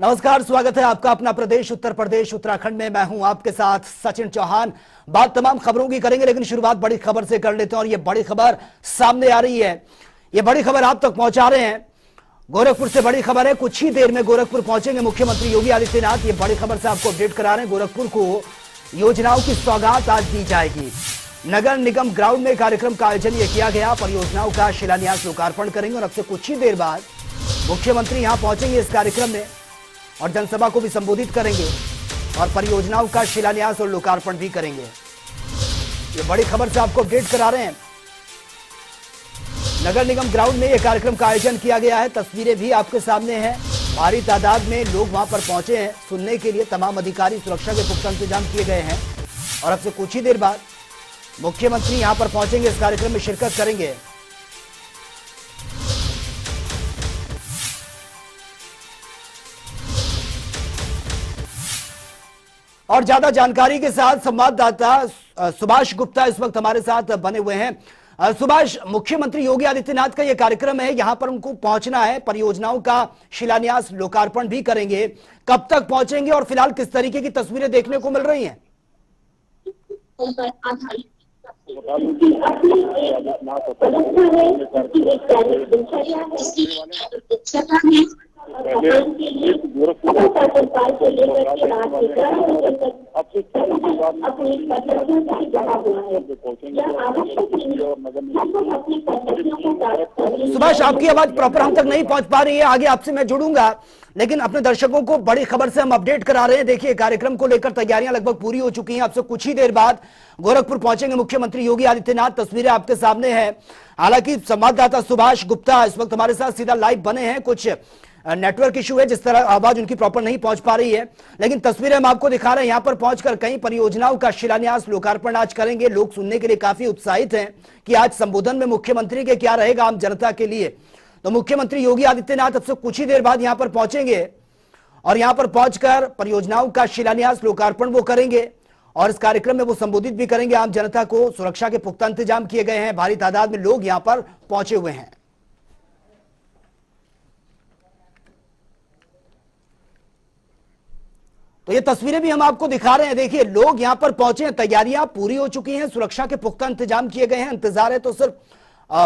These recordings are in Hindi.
नमस्कार, स्वागत है आपका अपना प्रदेश उत्तर प्रदेश उत्तराखंड में। मैं हूं आपके साथ सचिन चौहान। बात तमाम खबरों की करेंगे, लेकिन शुरुआत बड़ी खबर से कर लेते हैं। और ये बड़ी खबर सामने आ रही है, ये बड़ी खबर आप तक पहुंचा रहे हैं। गोरखपुर से बड़ी खबर है, कुछ ही देर में गोरखपुर पहुंचेंगे मुख्यमंत्री योगी आदित्यनाथ। ये बड़ी खबर से आपको अपडेट करा रहे हैं। गोरखपुर को योजनाओं की सौगात आज दी जाएगी। नगर निगम ग्राउंड में कार्यक्रम का आयोजन ये किया गया। परियोजनाओं का शिलान्यास लोकार्पण करेंगे और अब से कुछ ही देर बाद मुख्यमंत्री यहां पहुंचेंगे इस कार्यक्रम में और जनसभा को भी संबोधित करेंगे और परियोजनाओं का शिलान्यास और लोकार्पण भी करेंगे। ये बड़ी खबर से आपको अपडेट करा रहे हैं। नगर निगम ग्राउंड में यह कार्यक्रम का आयोजन किया गया है। तस्वीरें भी आपके सामने हैं। भारी तादाद में लोग वहां पर पहुंचे हैं सुनने के लिए। तमाम अधिकारी, सुरक्षा के पुख्ता इंतजाम किए गए हैं और अब से कुछ ही देर बाद मुख्यमंत्री यहां पर पहुंचेंगे, इस कार्यक्रम में शिरकत करेंगे। और ज्यादा जानकारी के साथ संवाददाता सुभाष गुप्ता इस वक्त हमारे साथ बने हुए हैं। सुभाष, मुख्यमंत्री योगी आदित्यनाथ का यह कार्यक्रम है, यहां पर उनको पहुंचना है, परियोजनाओं का शिलान्यास लोकार्पण भी करेंगे। कब तक पहुंचेंगे और फिलहाल किस तरीके की तस्वीरें देखने को मिल रही हैं? सुभाष, आपकी आवाज प्रॉपर हम तक नहीं पहुंच पा रही है। आगे आपसे मैं जुड़ूंगा, लेकिन अपने दर्शकों को बड़ी खबर से हम अपडेट करा रहे हैं। देखिए, कार्यक्रम को लेकर तैयारियां लगभग पूरी हो चुकी हैं। आपसे कुछ ही देर बाद गोरखपुर पहुंचेंगे मुख्यमंत्री योगी आदित्यनाथ। तस्वीरें आपके सामने हैं। हालांकि संवाददाता सुभाष गुप्ता इस वक्त हमारे साथ सीधा लाइव बने हैं। कुछ नेटवर्क इशू है, जिस तरह आवाज उनकी प्रॉपर नहीं पहुंच पा रही है, लेकिन तस्वीरें हम आपको दिखा रहे हैं। यहां पर पहुंचकर कई परियोजनाओं का शिलान्यास लोकार्पण आज करेंगे। लोग सुनने के लिए काफी उत्साहित हैं कि आज संबोधन में मुख्यमंत्री के क्या रहेगा आम जनता के लिए। तो मुख्यमंत्री योगी आदित्यनाथ अब से कुछ ही देर बाद यहां पर पहुंचेंगे और यहां पर पहुंचकर परियोजनाओं का शिलान्यास लोकार्पण वो करेंगे और इस कार्यक्रम में वो संबोधित भी करेंगे आम जनता को। सुरक्षा के पुख्ता इंतजाम किए गए हैं। भारी तादाद में लोग यहां पर पहुंचे हुए हैं। तो ये तस्वीरें भी हम आपको दिखा रहे हैं। देखिए, लोग यहां पर पहुंचे हैं, तैयारियां पूरी हो चुकी हैं, सुरक्षा के पुख्ता इंतजाम किए गए हैं। इंतजार है तो सिर्फ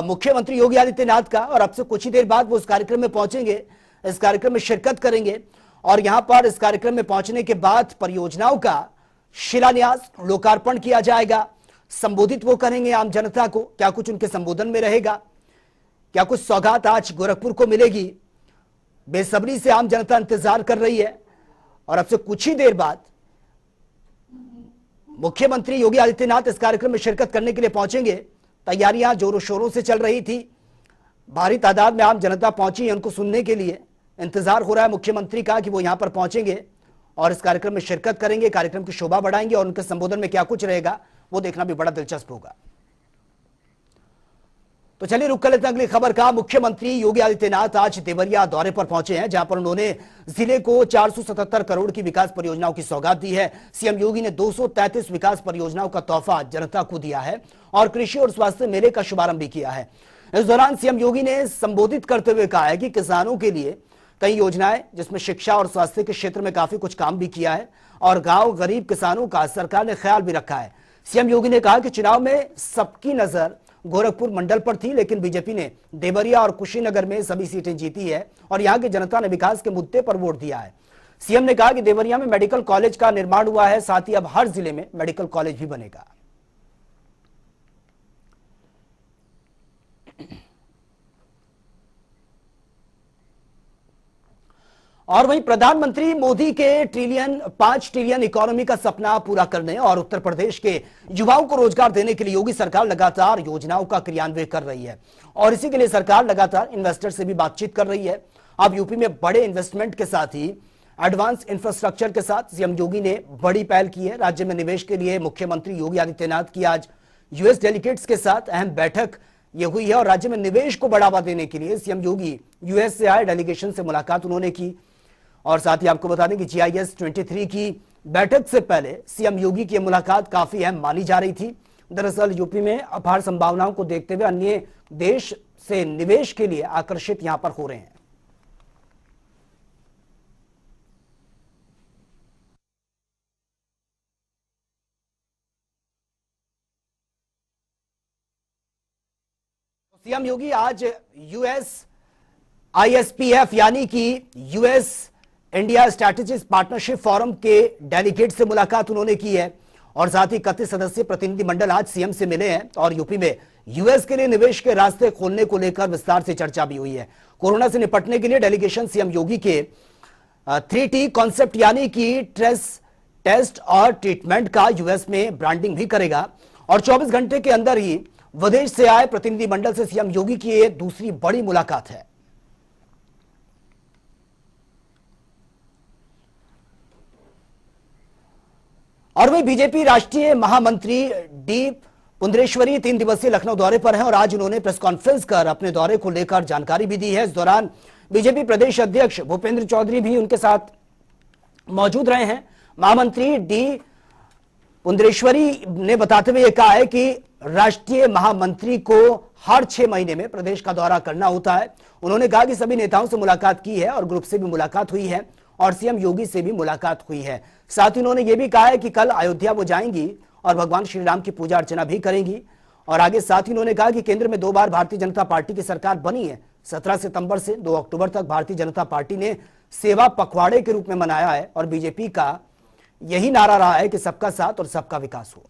मुख्यमंत्री योगी आदित्यनाथ का और अब से कुछ ही देर बाद वो इस कार्यक्रम में पहुंचेंगे, इस कार्यक्रम में शिरकत करेंगे और यहां पर इस कार्यक्रम में पहुंचने के बाद परियोजनाओं का शिलान्यास लोकार्पण किया जाएगा। संबोधित वो करेंगे आम जनता को। क्या कुछ उनके संबोधन में रहेगा, क्या कुछ सौगात आज गोरखपुर को मिलेगी, बेसब्री से आम जनता इंतजार कर रही है। और अब से कुछ ही देर बाद मुख्यमंत्री योगी आदित्यनाथ इस कार्यक्रम में शिरकत करने के लिए पहुंचेंगे। तैयारियां जोरों शोरों से चल रही थी। भारी तादाद में आम जनता पहुंची है उनको सुनने के लिए। इंतजार हो रहा है मुख्यमंत्री का कि वो यहां पर पहुंचेंगे और इस कार्यक्रम में शिरकत करेंगे, कार्यक्रम की शोभा बढ़ाएंगे और उनके संबोधन में क्या कुछ रहेगा वो देखना भी बड़ा दिलचस्प होगा। तो चलिए रुक कर लेते हैं अगली खबर का। मुख्यमंत्री योगी आदित्यनाथ आज देवरिया दौरे पर पहुंचे हैं, जहां पर उन्होंने जिले को 477 करोड़ की विकास परियोजनाओं की सौगात दी है। सीएम योगी ने 233 विकास परियोजनाओं का तोहफा जनता को दिया है और कृषि और स्वास्थ्य मेले का शुभारंभ भी किया है। इस दौरान सीएम योगी ने संबोधित करते हुए कहा है कि किसानों के लिए कई योजनाएं, जिसमें शिक्षा और स्वास्थ्य के क्षेत्र में काफी कुछ काम भी किया है और गांव गरीब किसानों का सरकार ने ख्याल भी रखा है। सीएम योगी ने कहा कि चुनाव में सबकी नजर गोरखपुर मंडल पर थी, लेकिन बीजेपी ने देवरिया और कुशीनगर में सभी सीटें जीती है और यहां की जनता ने विकास के मुद्दे पर वोट दिया है। सीएम ने कहा कि देवरिया में मेडिकल कॉलेज का निर्माण हुआ है, साथ ही अब हर जिले में मेडिकल कॉलेज भी बनेगा। और वहीं प्रधानमंत्री मोदी के 5 ट्रिलियन इकोनॉमी का सपना पूरा करने और उत्तर प्रदेश के युवाओं को रोजगार देने के लिए योगी सरकार लगातार योजनाओं का क्रियान्वयन कर रही है और इसी के लिए सरकार लगातार इन्वेस्टर से भी बातचीत कर रही है। अब यूपी में बड़े इन्वेस्टमेंट के साथ ही एडवांस इंफ्रास्ट्रक्चर के साथ सीएम योगी ने बड़ी पहल की है। राज्य में निवेश के लिए मुख्यमंत्री योगी आदित्यनाथ की आज यूएस डेलीगेट्स के साथ अहम बैठक ये हुई है और राज्य में निवेश को बढ़ावा देने के लिए सीएम योगी यूएस से आए डेलीगेशन से मुलाकात उन्होंने की। और साथ ही आपको बता दें कि GIS 23 की बैठक से पहले सीएम योगी की मुलाकात काफी अहम मानी जा रही थी। दरअसल यूपी में अपार संभावनाओं को देखते हुए अन्य देश से निवेश के लिए आकर्षित यहां पर हो रहे हैं। सीएम योगी आज यूएस आईएसपीएफ यानी कि US India strategic partnership forum के डेलीगेट से मुलाकात उन्होंने की है और साथ ही 31 सदस्यीय प्रतिनिधिमंडल आज सीएम से मिले हैं और यूपी में यूएस के लिए निवेश के रास्ते खोलने को लेकर विस्तार से चर्चा भी हुई है। कोरोना से निपटने के लिए डेलीगेशन सीएम योगी के 3T कॉन्सेप्ट यानी कि ट्रेस, टेस्ट और ट्रीटमेंट का यूएस में ब्रांडिंग भी करेगा और 24 घंटे के अंदर ही विदेश से आए प्रतिनिधिमंडल से सीएम योगी की यह दूसरी बड़ी मुलाकात है। और वही बीजेपी राष्ट्रीय महामंत्री डी पुंडरेश्वरी 3 दिवसीय लखनऊ दौरे पर हैं और आज उन्होंने प्रेस कॉन्फ्रेंस कर अपने दौरे को लेकर जानकारी भी दी है। इस दौरान बीजेपी प्रदेश अध्यक्ष भूपेंद्र चौधरी भी उनके साथ मौजूद रहे हैं। महामंत्री डी पुंडरेश्वरी ने बताते हुए कहा है कि राष्ट्रीय महामंत्री को हर 6 महीने में प्रदेश का दौरा करना होता है। उन्होंने कहा कि सभी नेताओं से मुलाकात की है और ग्रुप से भी मुलाकात हुई है और सीएम योगी से भी मुलाकात हुई है। साथ ही उन्होंने यह भी कहा है कि कल अयोध्या वो जाएंगी और भगवान श्री राम की पूजा अर्चना भी करेंगी। और आगे साथ ही उन्होंने कहा कि केंद्र में 2 बार भारतीय जनता पार्टी की सरकार बनी है। 17 सितंबर से 2 अक्टूबर तक भारतीय जनता पार्टी ने सेवा पखवाड़े के रूप में मनाया है और बीजेपी का यही नारा रहा है कि सबका साथ और सबका विकास हो।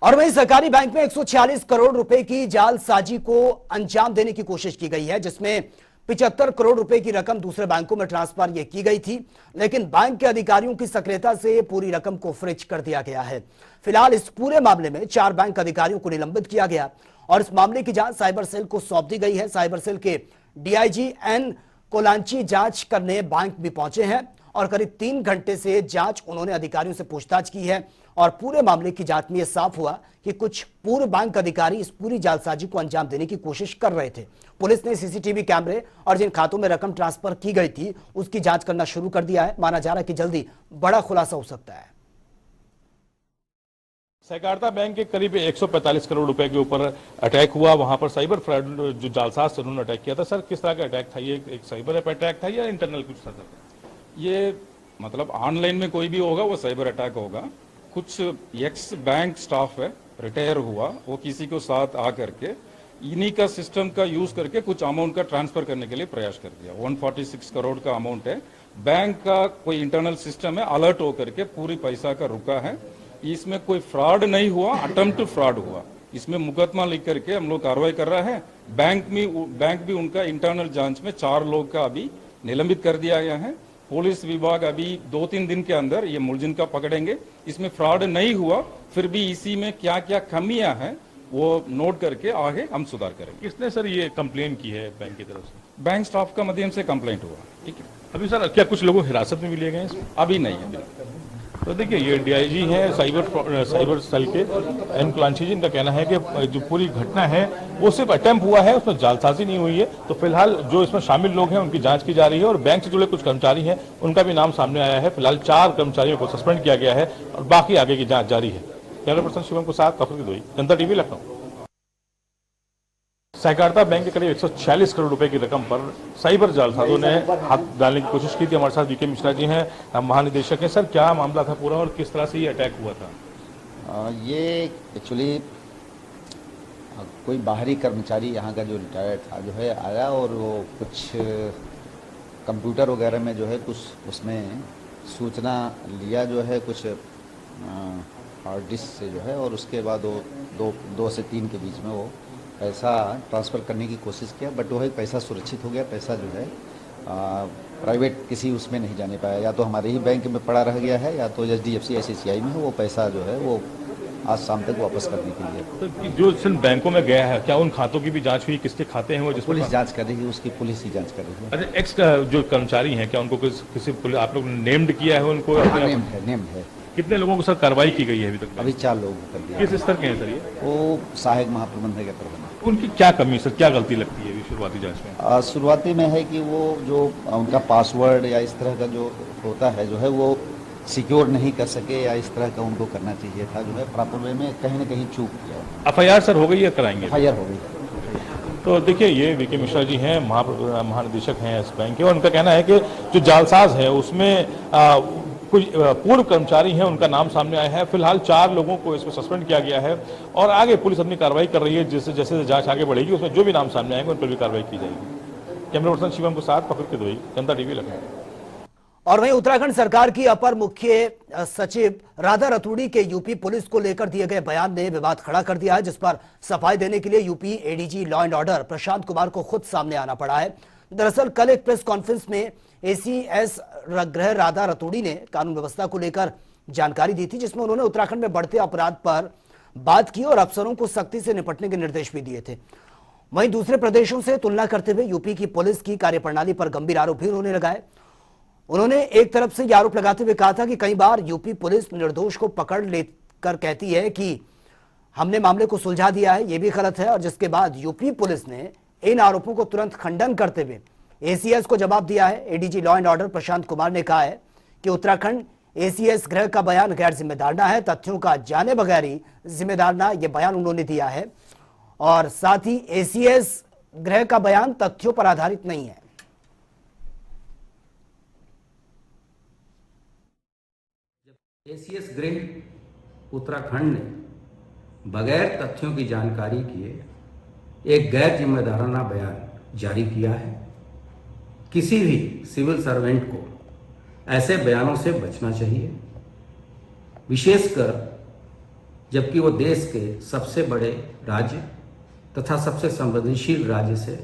और वहीं सरकारी बैंक में 146 करोड़ रुपए की जालसाजी को अंजाम देने की कोशिश की गई है, जिसमें 75 करोड़ रुपए की रकम दूसरे बैंकों में ट्रांसफर ये की गई थी, लेकिन बैंक के अधिकारियों की सक्रियता से पूरी रकम को फ्रीज कर दिया गया है। फिलहाल इस पूरे मामले में 4 बैंक अधिकारियों को निलंबित किया गया और इस मामले की जांच साइबर सेल को सौंप दी गई है। साइबर सेल के डीआईजी एन कोलांची जांच करने बैंक भी पहुंचे हैं और करीब 3 घंटे से जांच उन्होंने अधिकारियों से पूछताछ की है और पूरे मामले की जांच में यह साफ हुआ कि कुछ पूर्व बैंक अधिकारी इस पूरी जालसाजी को अंजाम देने की कोशिश कर रहे थे। पुलिस ने सीसीटीवी कैमरे और जिन खातों में रकम ट्रांसफर की गई थी उसकी जांच करना शुरू कर दिया है। माना जा रहा है कि जल्दी बड़ा खुलासा हो सकता है। सहकारिता बैंक के करीब 145 करोड़ रुपए के ऊपर अटैक हुआ। वहां पर साइबर फ्रॉड जो जालसाज उन्होंने अटैक किया था। सर, किस तरह का अटैक था? ये एक साइबर अटैक था या इंटरनल कुछ था? ये मतलब ऑनलाइन में कोई भी होगा वो साइबर अटैक होगा। कुछ एक्स बैंक स्टाफ है, रिटायर हुआ, वो किसी को साथ आ करके इन्हीं का सिस्टम का यूज करके कुछ अमाउंट का ट्रांसफर करने के लिए प्रयास कर दिया। 146 करोड़ का अमाउंट है। बैंक का कोई इंटरनल सिस्टम है, अलर्ट होकर के पूरी पैसा का रुका है। इसमें कोई फ्रॉड नहीं हुआ, अटेम्प्ट फ्रॉड हुआ। इसमें मुकदमा लिख करके हम लोग कार्रवाई कर रहे हैं। बैंक भी उनका इंटरनल जांच में 4 लोग का अभी निलंबित कर दिया गया है। पुलिस विभाग अभी 2-3 दिन के अंदर ये मुलजिम का पकड़ेंगे। इसमें फ्रॉड नहीं हुआ, फिर भी इसी में क्या क्या कमियां हैं वो नोट करके आगे हम सुधार करेंगे। किसने सर ये कंप्लेन की है बैंक की तरफ से? बैंक स्टाफ का माध्यम से कंप्लेंट हुआ। ठीक है, अभी सर क्या कुछ लोगों हिरासत में भी लिए गए हैं? अभी नहीं है। तो देखिए, ये डीआईजी हैं साइबर सेल के एन कोलांची जी, इनका कहना है कि जो पूरी घटना है वो सिर्फ अटेम्प्ट हुआ है, उसमें जालसाजी नहीं हुई है। तो फिलहाल जो इसमें शामिल लोग हैं उनकी जांच की जा रही है और बैंक से जुड़े कुछ कर्मचारी हैं उनका भी नाम सामने आया है। फिलहाल 4 कर्मचारियों को सस्पेंड किया गया है और बाकी आगे की जाँच जारी है। कैमरा पर्सन शिवम के साथ कफर की दोई, जनता टीवी, लखनऊ। सहकारिता बैंक के करीब 146 करोड़ रुपए की रकम पर साइबर जालसाजों ने हाथ डालने की कोशिश की थी। हमारे साथ वीके मिश्रा जी हैं, महानिदेशक हैं। सर, क्या मामला था पूरा और किस तरह से ये अटैक हुआ था? ये एक्चुअली कोई बाहरी कर्मचारी यहाँ का जो रिटायर्ड था जो है आया और वो कुछ कंप्यूटर वगैरह में जो है कुछ उसमें सूचना लिया जो है कुछ हार्ड डिस्क से जो है, और उसके बाद वो 2 से 3 के बीच में वो पैसा ट्रांसफ़र करने की कोशिश किया, बट वो है पैसा सुरक्षित हो गया। पैसा जो है प्राइवेट किसी उसमें नहीं जाने पाया, या तो हमारे ही बैंक में पड़ा रह गया है या तो HDFC ICICI में वो पैसा जो है वो आज शाम तक वापस करने के लिए। तो जो सिर्फ बैंकों में गया है, क्या उन खातों की भी जांच हुई? किसके खाते हैं वो? जिस पुलिस जांच कर रही है, उसकी पुलिस ही जांच कर रही है। अच्छा, एक्स जो कर्मचारी हैं, क्या उनको किसी आप लोग ने नेम्ड किया है उनको? नेम्ड है। कितने लोगों को सर कार्रवाई की गई है अभी तक? अभी 4 लोगों को कर दिया। किस स्तर के हैं सर ये? वो सहायक महाप्रबंधक है प्रबंधक। उनकी क्या कमी सर, क्या गलती लगती है शुरुआती जांच में? शुरुआती में है कि वो जो उनका पासवर्ड या इस तरह का जो होता है जो है वो सिक्योर नहीं कर सके, या इस तरह का उनको करना चाहिए था जो है प्रॉपर वे में, कहीं ना कहीं चूक किया। FIR सर हो गई है? कराएंगे? FIR हो गई। तो देखिए, ये वीके मिश्रा जी हैं, महानिदेशक हैं इस बैंक के, और उनका कहना है कि जो जालसाज है उसमें कुछ पूर्व कर्मचारी हैं, उनका नाम सामने आया है। फिलहाल 4 लोगों को इसमें सस्पेंड किया गया है और आगे पुलिस अपनी कार्रवाई कर रही है। जैसे जैसे जांच आगे बढ़ेगी उसमें जो भी नाम सामने आएंगे उन पर भी कार्रवाई की जाएगी। कैमरा पर्सन शिवम के साथ पकड़ के दोई, जनता टीवी लखनऊ। और वहीं उत्तराखंड सरकार की अपर मुख्य सचिव राधा रतूड़ी के यूपी पुलिस को लेकर दिए गए बयान ने विवाद खड़ा कर दिया है, जिस पर सफाई देने के लिए UP ADG law and order Prashant Kumar को खुद सामने आना पड़ा है। दरअसल कल एक प्रेस कॉन्फ्रेंस में एसीएस गृह राधा रतूड़ी ने कानून व्यवस्था को लेकर जानकारी दी थी, जिसमें उन्होंने उत्तराखंड में बढ़ते अपराध पर बात की और अफसरों को सख्ती से निपटने के निर्देश भी दिए थे। वहीं दूसरे प्रदेशों से तुलना करते हुए यूपी की पुलिस की कार्यप्रणाली पर गंभीर आरोप भी उन्होंने लगाए। उन्होंने एक तरफ से यह आरोप लगाते हुए कहा था कि कई बार यूपी पुलिस निर्दोष को पकड़ लेकर कहती है कि हमने मामले को सुलझा दिया है, यह भी गलत है, और जिसके बाद यूपी पुलिस ने इन आरोपों को तुरंत खंडन करते हुए एसीएस को जवाब दिया है। ADG law and order Prashant Kumar ने कहा है कि उत्तराखंड एसीएस गृह का बयान गैर जिम्मेदाराना है, तथ्यों का जाने बगैर ही जिम्मेदाराना यह बयान उन्होंने दिया है, और साथ ही एसीएस गृह का बयान तथ्यों पर आधारित नहीं है। एसीएस गृह उत्तराखंड ने बगैर तथ्यों की जानकारी किए एक गैर जिम्मेदाराना बयान जारी किया है। किसी भी सिविल सर्वेंट को ऐसे बयानों से बचना चाहिए, विशेषकर जबकि वो देश के सबसे बड़े राज्य तथा सबसे संवेदनशील राज्य से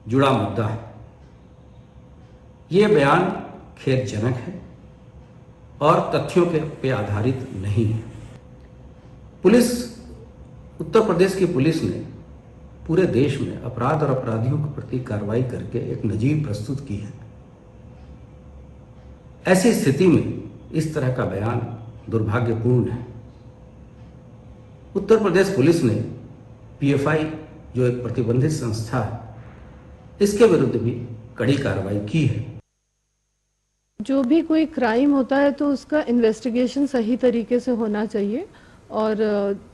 जुड़ा मुद्दा है। ये बयान खेदजनक है और तथ्यों पे आधारित नहीं है। पुलिस, उत्तर प्रदेश की पुलिस ने पूरे देश में अपराध और अपराधियों के प्रति कार्रवाई करके एक नजीर प्रस्तुत की है। ऐसी स्थिति में इस तरह का बयान दुर्भाग्यपूर्ण है। उत्तर प्रदेश पुलिस ने पीएफआई, जो एक प्रतिबंधित संस्था है, इसके विरुद्ध भी कड़ी कार्रवाई की है। जो भी कोई क्राइम होता है तो उसका इन्वेस्टिगेशन सही तरीके से होना चाहिए, और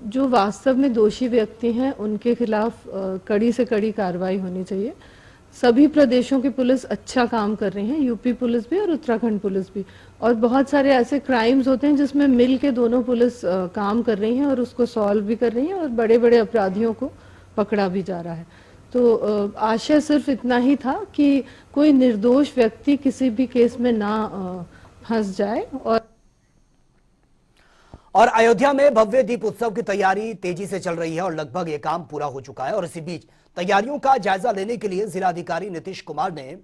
जो वास्तव में दोषी व्यक्ति हैं उनके खिलाफ कड़ी से कड़ी कार्रवाई होनी चाहिए। सभी प्रदेशों की पुलिस अच्छा काम कर रही हैं, यूपी पुलिस भी और उत्तराखंड पुलिस भी, और बहुत सारे ऐसे क्राइम्स होते हैं जिसमें मिल के दोनों पुलिस काम कर रही हैं और उसको सॉल्व भी कर रही हैं, और बड़े बड़े अपराधियों को पकड़ा भी जा रहा है। तो आशय सिर्फ इतना ही था कि कोई निर्दोष व्यक्ति किसी भी केस में ना फंस जाए। और अयोध्या में भव्य दीप उत्सव की तैयारी तेजी से चल रही है और लगभग ये काम पूरा हो चुका है। और इसी बीच तैयारियों का जायजा लेने के लिए जिलाधिकारी नीतीश कुमार ने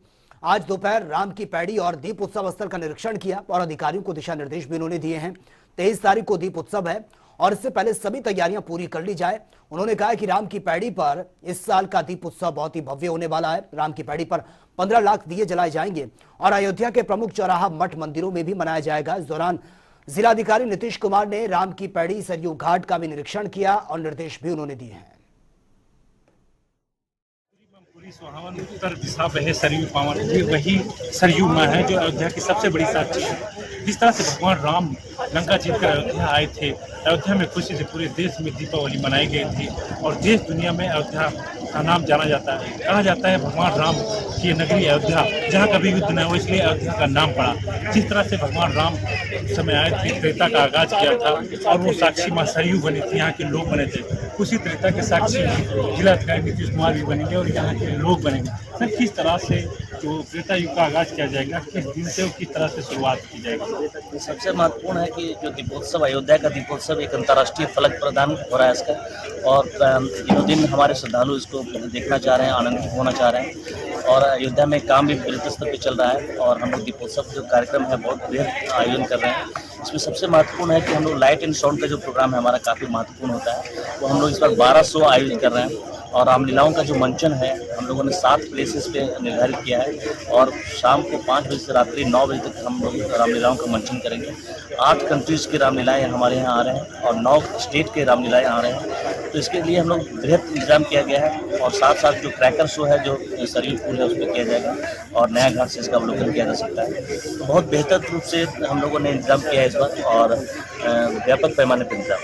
आज दोपहर राम की पैड़ी और दीप उत्सव स्थल का निरीक्षण किया और अधिकारियों को दिशा निर्देश भी उन्होंने दिए हैं। 23 तारीख को दीप उत्सव है और इससे पहले सभी तैयारियां पूरी कर ली जाए। उन्होंने कहा कि राम की पैड़ी पर इस साल का दीप उत्सव बहुत ही भव्य होने वाला है। राम की पैड़ी पर 15 लाख दिए जलाए जाएंगे और अयोध्या के प्रमुख चौराहा, मठ, मंदिरों में भी मनाया जाएगा। इस दौरान जिलाधिकारी नीतीश कुमार ने राम की पैड़ी सरयू घाट का भी निरीक्षण किया और निर्देश भी उन्होंने दिए हैं। पूरी सुहावन उत्तर दिशा बहे सरयू पावन, ये वही सरयू माँ है जो अयोध्या की सबसे बड़ी साक्षी है। जिस तरह से भगवान राम लंका जीतकर अयोध्या आए थे, अयोध्या में खुशी से पूरे देश में दीपावली मनाई गई थी और देश दुनिया में अयोध्या का नाम जाना जाता है। कहा जाता है भगवान राम की नगरी अयोध्या, जहाँ कभी युद्ध न हो, इसलिए अयोध्या का नाम पड़ा। जिस तरह से भगवान राम समय आए थे, त्रेता का आगाज किया था और वो साक्षी माँ सरयू बनी थी, यहाँ के लोग बने थे। उसी त्रेता के साक्षी जिलाधिकारी नीतीश कुमार भी बनेंगे और यहाँ के लोग बनेंगे। सर, किस तरह से जो त्रेता युग का आगाज किया जाएगा, किस दिन से और किस तरह से शुरुआत की जाएगी? सबसे महत्वपूर्ण है कि जो दीपोत्सव, अयोध्या का दीपोत्सव एक अंतर्राष्ट्रीय फलक प्रदान हो रहा है इसका, और दिनों दिन हमारे श्रद्धालु इसको देखना चाह रहे हैं, आनंदित होना चाह रहे हैं। और अयोध्या में काम भी युद्ध स्तर पर चल रहा है और हम लोग दीपोत्सव जो कार्यक्रम है बहुत बृहद आयोजन कर रहे हैं। इसमें सबसे महत्वपूर्ण है कि हम लोग लाइट एंड साउंड का जो प्रोग्राम है हमारा काफ़ी महत्वपूर्ण होता है। वो हम लोग इस बार 12 शो आयोजित कर रहे हैं और रामलीलाओं का जो मंचन है हम लोगों ने 7 प्लेसेस पे निर्धारित किया है और शाम को 5 बजे से रात्रि 9 बजे तक हम लोग रामलीलाओं का मंचन करेंगे। 8 कंट्रीज़ के रामलीलाएँ हमारे यहाँ आ रहे हैं और 9 स्टेट के रामलीलाएँ आ रहे हैं। तो इसके लिए हम लोग बृहद इंतजाम किया गया है और साथ साथ जो क्रैकर शो है जो सरयू पुल है उस पर किया जाएगा और नया घाट से इसका अवलोकन किया जा सकता है। तो बहुत बेहतर रूप से हम लोगों ने इंतजाम किया है इस बार और व्यापक पैमाने पर इंतजाम।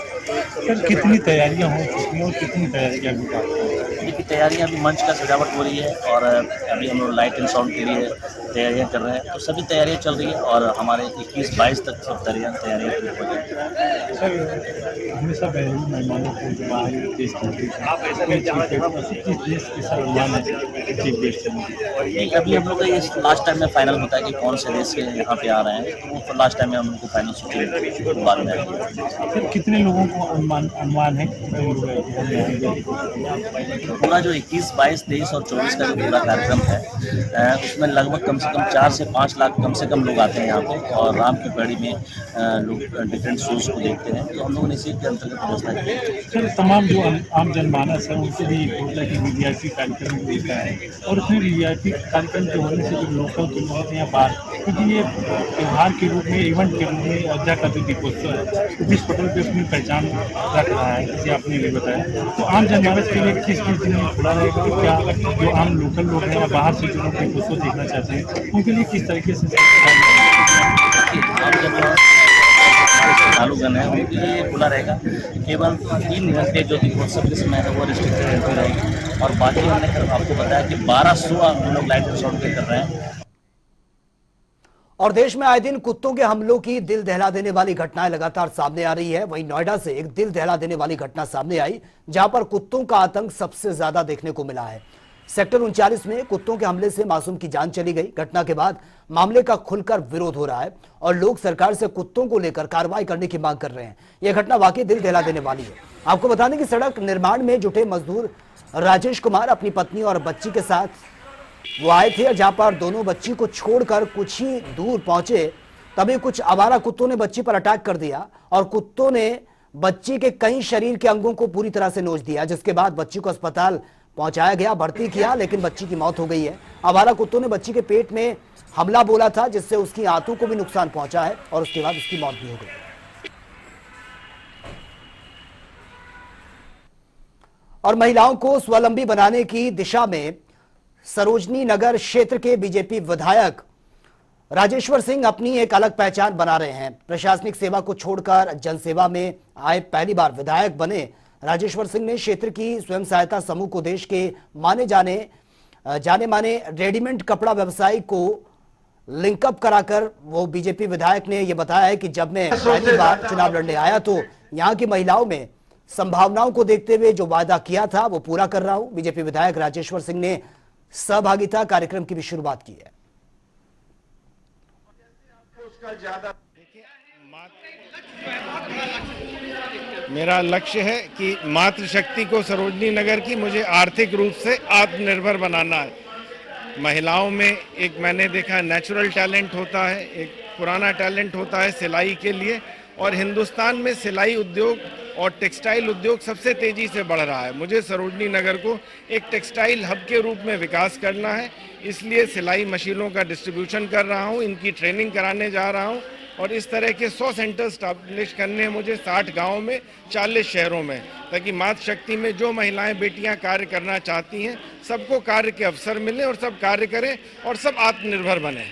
सर, कितनी तैयारियां हो चुकी हैं और कितनी तैयारियां अभी बाकी हैं? की तैयारियां, अभी मंच का सजावट हो रही है और अभी हम लोग लाइट एंड साउंड के लिए तैयारियां कर रहे हैं। तो सभी तैयारियां चल रही है और हमारे 21-22 तक सब तैयारियां पूरी हो जाएंगी। सर हमेशा मेहमानों को जो बाहर देश किस देश के सर चीफ गेस्ट नहीं, अभी हम लोग का ये लास्ट टाइम में फाइनल होता है कि कौन से देश के यहाँ पे आ रहे हैं, तो वो लास्ट टाइम में हम लोग को फाइनल सूची बाद में आएगी। सर कितने लोगों को अनुमान है पूरा जो 21, 22, 23 और 24 का जो पूरा कार्यक्रम है उसमें लगभग कम से कम 4 से 5 लाख कम से कम लोग आते हैं यहाँ पे और राम की पैड़ी में लोग डिफरेंट शोज को देखते हैं। तो हम लोगों ने इसी के अंतर्गत व्यवस्था की है। सर तमाम जो आम जनमानस है उनके लिए होता है कि वीवीआईपी कार्यक्रम होता है और उसमें वीवीआईपी कार्यक्रम के होने से जो लोगों की होते हैं बाहर, क्योंकि ये त्यौहार के रूप में, इवेंट के रूप में अयोध्या का जो दीपोत्सव है जिस पटल पे अपनी पहचान रख रहा है, जैसे आपने भी बताया, तो आम जनमानस के लिए किस दिन में खुला रहेगा कि क्या जो आम लोकल लोग हैं या बाहर से जो लोग दीपोत्सव देखना चाहते हैं उनके लिए किस तरीके से श्रद्धालुगण है उनके लिए खुला रहेगा। केवल 3 घंटे जो दीपोत्सव के समय है वो रिस्ट्रिक्टेड एंट्री रहेगी और बाकी हमने आपको बताया कि 1200 हम लोग लाइट साउंड पे कर रहे हैं। और देश में आए दिन कुत्तों के हमलों की दिल दहला देने वाली घटनाएं लगातार सामने आ रही है। वहीं नोएडा से एक दिल दहला देने वाली घटना सामने आई जहां पर कुत्तों का आतंक सबसे ज्यादा देखने को मिला है। सेक्टर 39 में कुत्तों के हमले से मासूम की जान चली गई। घटना के बाद मामले का खुलकर विरोध हो रहा है और लोग सरकार से कुत्तों को लेकर कार्रवाई करने की मांग कर रहे हैं। यह घटना वाकई दिल दहला देने वाली है। आपको बता दें कि सड़क निर्माण में जुटे मजदूर राजेश कुमार अपनी पत्नी और बच्ची के साथ वो आए थे, जहां पर दोनों बच्ची को छोड़कर कुछ ही दूर पहुंचे तभी कुछ आवारा कुत्तों ने बच्ची पर अटैक कर दिया और कुत्तों ने बच्ची के कई शरीर के अंगों को पूरी तरह से नोच दिया, जिसके बाद बच्ची को अस्पताल पहुंचाया गया, भर्ती किया, लेकिन बच्ची की मौत हो गई है। आवारा कुत्तों ने बच्ची के पेट में हमला बोला था जिससे उसकी आंतों को भी नुकसान पहुंचा है और उसके बाद उसकी मौत भी हो गई। और महिलाओं को स्वावलंबी बनाने की दिशा में सरोजनी नगर क्षेत्र के बीजेपी विधायक राजेश्वर सिंह अपनी एक अलग पहचान बना रहे हैं। प्रशासनिक सेवा को छोड़कर जनसेवा में आए पहली बार विधायक बने राजेश्वर सिंह ने क्षेत्र की स्वयं सहायता समूह को देश के जाने माने रेडीमेड कपड़ा व्यवसायी को लिंकअप कराकर वो बीजेपी विधायक ने यह बताया है कि जब मैं पहली बार चुनाव लड़ने आया तो यहाँ की महिलाओं में संभावनाओं को देखते हुए जो वादा किया था वो पूरा कर रहा हूं। बीजेपी विधायक राजेश्वर सिंह ने सहभागिता कार्यक्रम की भी शुरुआत की है। मेरा लक्ष्य है कि मातृशक्ति को सरोजनी नगर की मुझे आर्थिक रूप से आत्मनिर्भर बनाना है। महिलाओं में एक मैंने देखा नेचुरल टैलेंट होता है, एक पुराना टैलेंट होता है सिलाई के लिए, और हिंदुस्तान में सिलाई उद्योग और टेक्सटाइल उद्योग सबसे तेजी से बढ़ रहा है। मुझे सरोजनी नगर को एक टेक्सटाइल हब के रूप में विकास करना है, इसलिए सिलाई मशीनों का डिस्ट्रीब्यूशन कर रहा हूं, इनकी ट्रेनिंग कराने जा रहा हूं और इस तरह के 100 सेंटर स्टैब्लिश करने हैं मुझे 60 गाँव में, 40 शहरों में, ताकि मातृशक्ति में जो महिलाएं बेटियां कार्य करना चाहती हैं सबको कार्य के अवसर मिले और सब कार्य करें और सब आत्मनिर्भर बने।